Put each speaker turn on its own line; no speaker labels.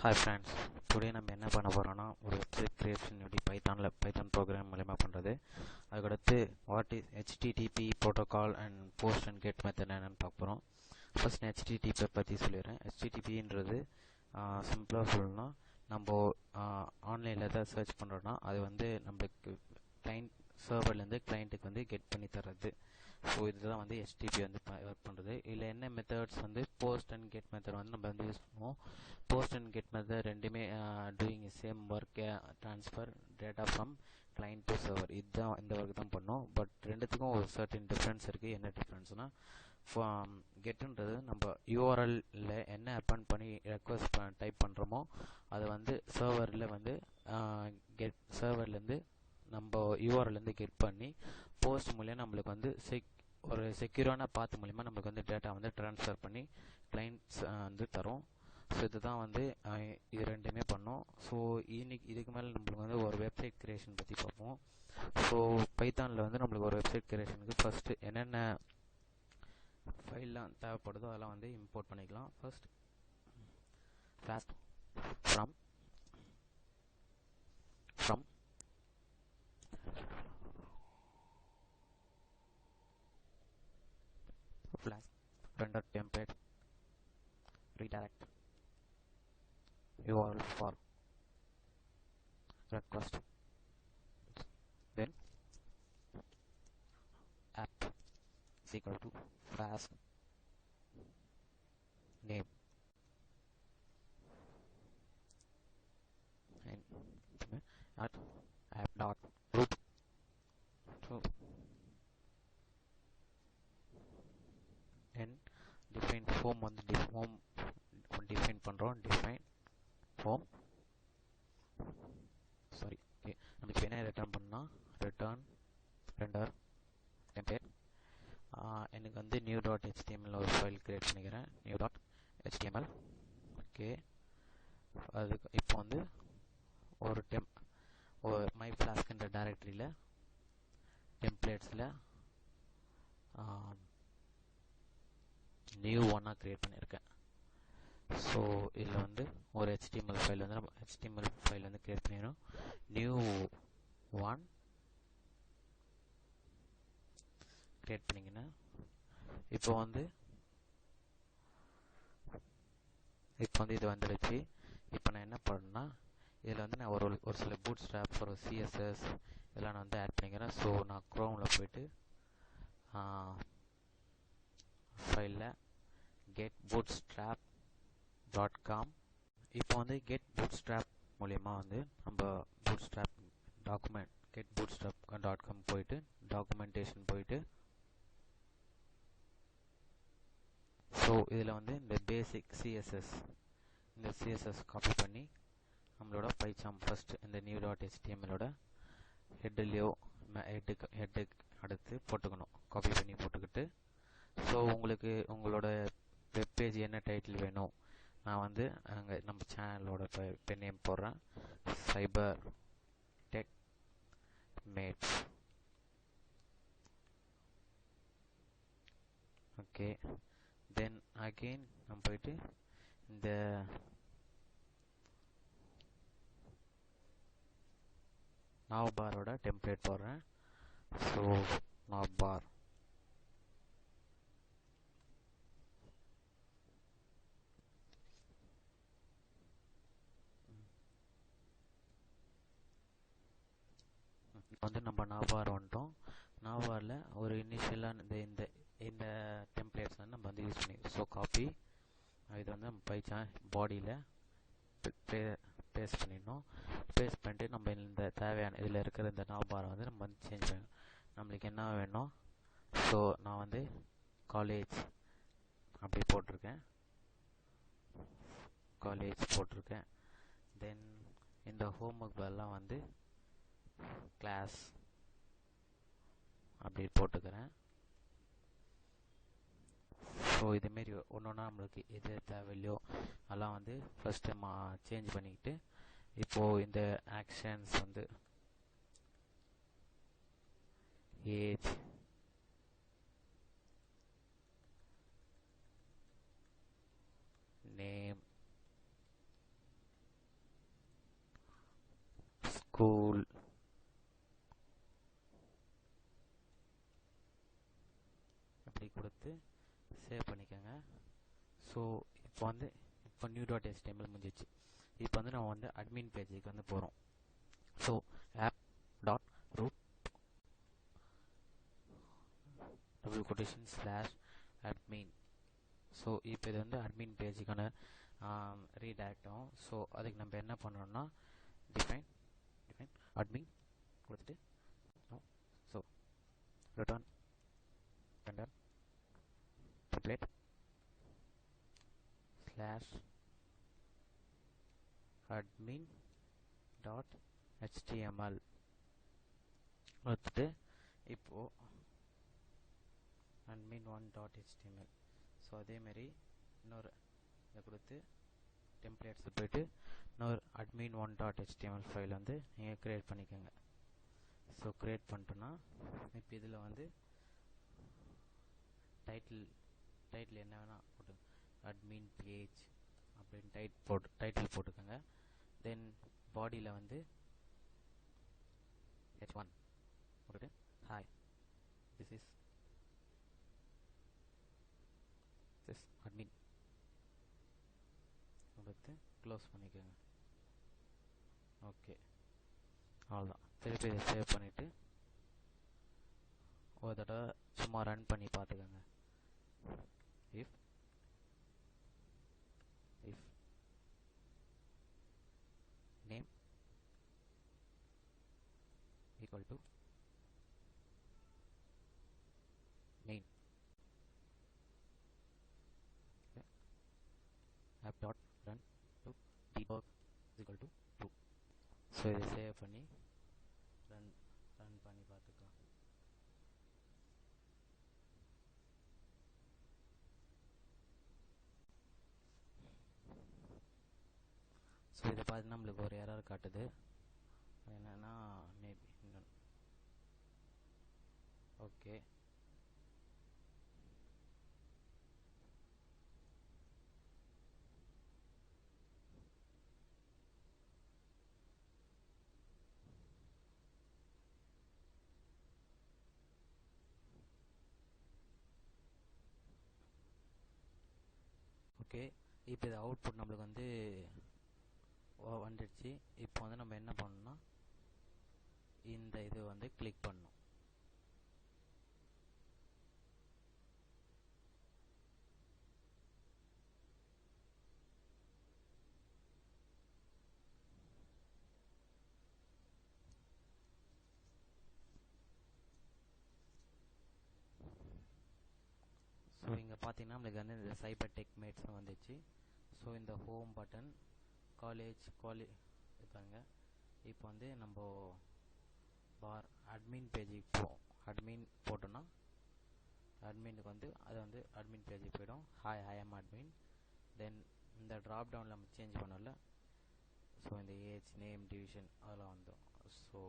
Hi friends, today நம்ம என்ன பண்ண போறோம்னா ஒரு வெப்சைட் கிரியேஷன் எப்படி பைத்தான் ப்ரோக்ராம் மூலமா பண்றது. அதுக்கடுத்து what is HTTP protocol and post and get method என்னன்னு பார்க்க போறோம். ஃபர்ஸ்ட் HTTP பத்தி சொல்லிடுறேன். HTTPன்றது சிம்பிளா சொல்லணும்னா நம்ம ஆன்லைன்ல ஏதாவது சர்ச் பண்றோம்னா அது வந்து நம்மளுக்கு கிளையண்ட் சர்வர்ல இருந்து கிளையண்ட்டுக்கு வந்து கெட் பண்ணி தர்றது. ஸோ இதுதான் வந்து HTTP வந்து ஒர்க் பண்ணுறது. இதில் என்ன மெத்தட்ஸ் வந்து போஸ்ட் அண்ட் கெட் மெத்தட் வந்து நம்ம வந்து யூஸ் பண்ணுவோம். போஸ்ட் அண்ட் கெட் மெத்தட் ரெண்டுமே doing same work, transfer data from client to server, இதுதான் இந்த ஒர்க் தான் பண்ணோம். பட் ரெண்டுத்துக்கும் ஒரு சர்டன் டிஃப்ரென்ஸ் இருக்குது. என்ன டிஃப்ரென்ஸ்னால் கெட்டுன்றது நம்ம யூஆர்எல்ல என்ன அப்பன் பண்ணி ரெக்வஸ்ட் டைப் பண்ணுறோமோ அதை வந்து சர்வரில் வந்து சர்வர்லேருந்து நம்ம யூஆர்எல்லேருந்து கெட் பண்ணி போஸ்ட் மூலியம் நம்மளுக்கு வந்து ஒரு செக்யூரான பாத் மூலிமா நம்மளுக்கு வந்து டேட்டா வந்து ட்ரான்ஸ்ஃபர் பண்ணி கிளைண்ட்ஸ் வந்து தரும். ஸோ இதுதான் வந்து இது ரெண்டுமே பண்ணோம். ஸோ இதுக்கு மேலே நம்மளுக்கு வந்து ஒரு வெப்சைட் கிரியேஷன் பற்றி பார்ப்போம். ஸோ பைத்தானில் வந்து நம்மளுக்கு ஒரு வெப்சைட் கிரியேஷனுக்கு ஃபஸ்ட்டு என்னென்ன ஃபைல்லாம் தேவைப்படுதோ அதெல்லாம் வந்து இம்போர்ட் பண்ணிக்கலாம். First flask from flash render template redirect URL for request, then app is equal to flask name and at app dot root. So and define home வந்து home define பண்றோம். define home sorry okay நமக்கு என்ன return பண்ணா return render template. எனக்கு வந்து new.html ஒரு file create பண்ணிக்கிறேன். new.html okay. அதுக்கு இப்போ வந்து ஒரு மை ஃப்ளாஸ்க்ன்ற டைரக்டரியில் டெம்ப்ளேட்ஸில் நியூ ஒன்னாக கிரியேட் பண்ணியிருக்கேன். ஸோ இதில் வந்து ஒரு HTML ஃபைல் வந்து நம்ம HTML ஃபைல் வந்து கிரியேட் பண்ணிடணும். நியூ ஒன் கிரியேட் பண்ணிங்கன்னா இப்போ வந்து இது வந்துடுச்சு. இப்போ நான் என்ன பண்ணேன்னா இதில் வந்து நான் ஒரு சில bootstrap ஒரு CSS இதெல்லாம் நான் வந்து ஆட் பண்ணிக்கிறேன். ஸோ நான் க்ரோமில் போயிட்டு ஃபைலில் get bootstrap.com. இப்போ வந்து get bootstrap மூலயமா வந்து நம்ம bootstrap டாக்குமெண்ட் get bootstrap.com போயிட்டு டாக்குமெண்டேஷன் போயிட்டு ஸோ இதில் வந்து இந்த பேசிக் சிஎஸ்எஸ் காப்பி பண்ணி நம்மளோட பைச்சாம் ஃபர்ஸ்ட் இந்த new.htmlோட ஹெட்லையோ ஹெட்டுக்கு அடுத்து போட்டுக்கணும். காப்பி பண்ணி போட்டுக்கிட்டு ஸோ உங்களுக்கு உங்களோட வெப்பேஜ் என்ன டைட்டில் வேணும், நான் வந்து அங்கே நம்ம சேனலோட இப்போ நேம் போடுறேன், cyber tech mates. Okay, then again நம்ம போயிட்டு இந்த நாவ் பாரோட டெம்ப்ளேட் போடுறேன். ஸோ நாவ் பார் வந்து நம்ம நாவார் வந்துட்டோம். நாவாரில் ஒரு இனிஷியலாக இந்த இந்த டெம்ப்ளேட்ஸ் வந்து நம்ம வந்து யூஸ் பண்ணி ஸோ காப்பி இது வந்து நம்ம பைச்சான் பாடியில் பேஸ்ட் பண்ணிடணும். பேஸ்ட் பண்ணிட்டு நம்ம இந்த தேவையான இதில் இருக்கிற இந்த நாபாரை வந்து நம்ம வந்து சேஞ்ச் பண்ணணும். நம்மளுக்கு என்ன வேணும், ஸோ நான் வந்து காலேஜ் அப்படி போட்டிருக்கேன். தென் இந்த ஹோம்ஒர்க் எல்லாம் வந்து கிளாஸ் அப்படி போட்டுக்கிறேன். ஸோ இதுமாரி ஒன்றா நம்மளுக்கு எது தேவையில்லையோ அதெல்லாம் வந்து ஃபஸ்ட்டு சேஞ்ச் பண்ணிக்கிட்டு இப்போது இந்த ஆக்ஷன்ஸ் வந்து ஏஜ் நேம் ஸ்கூல் அப்படி கொடுத்து சேவ் பண்ணிக்கோங்க. ஸோ இப்போ நியூ டாட் HTML முடிஞ்சிச்சு. இப்போ வந்து நம்ம வந்து அட்மின் பேஜுக்கு வந்து போகிறோம். So app dot route double quotation slash admin. So இப்போ இது வந்து அட்மின் பேஜுக்கான ரீடைரக்ட் ஆகும். ஸோ அதுக்கு நம்ம என்ன பண்ணணும்னா டிஃபைன் அட்மின் கொடுத்துட்டு so return render template slash admin dot HTML கொடுத்துட்டு இப்போ admin1 டாட் HTML. ஸோ அதேமாரி இன்னொரு இதை கொடுத்து டெம்ப்ளேட்ஸில் போய்ட்டு இன்னொரு admin1 டாட் HTML ஃபைல் வந்து நீங்கள் க்ரியேட் பண்ணிக்கோங்க. ஸோ க்ரியேட் பண்ணிட்டோன்னா இப்போ இதில் வந்து டைட்டில் என்ன வேணால் போட்டு அட்மின் பேஜ் அப்படின்னு டைட்டில் போட்டுக்கோங்க. தென் பாடியில் வந்து h1 போட்டுட்டு ஹாய் திஸ் இஸ் அட்மின் கொடுத்து க்ளோஸ் பண்ணிக்கோங்க. ஓகே, அவ்வளோதான். திருப்பி இதை சேவ் பண்ணிவிட்டு ஒரு தடவை சும்மா ரன் பண்ணி பார்த்துக்கோங்க. If name equal to main app dot run to debug is equal to true. So இதை சேவ் பண்ணி ரன் பண்ணி பார்த்துக்கலாம். ஸோ இதை பார்த்து நம்மளுக்கு ஒரு எரர் காட்டுது. என்னன்னா மேபி ஓகே ஓகே இப்போ இது அவுட்புட் நம்மளுக்கு வந்து வந்துடுச்சு. இப்போ வந்து நம்ம என்ன பண்ணணும்னா இந்த இது வந்து கிளிக் பண்ணணும். ஸோ இங்கே பார்த்தீங்கன்னா நம்மளுக்கு வந்து இந்த சைபர் டெக் மேட்ஸ் வந்துச்சு. ஸோ இந்த ஹோம் பட்டன் காலேஜ் இருப்பாங்க. இப்போ வந்து நம்ம அட்மின் பேஜுக்கு போவோம். அட்மின் போட்டோன்னா அட்மினுக்கு வந்து அது வந்து அட்மின் பேஜுக்கு போய்டும். ஹாய் ஐ ஆம் அட்மின். தென் இந்த ட்ராப் டவுனில் நம்ம சேஞ்ச் பண்ணல. ஸோ இந்த ஏஜ் நேம் டிவிஷன் அதெல்லாம் வந்துடும். ஸோ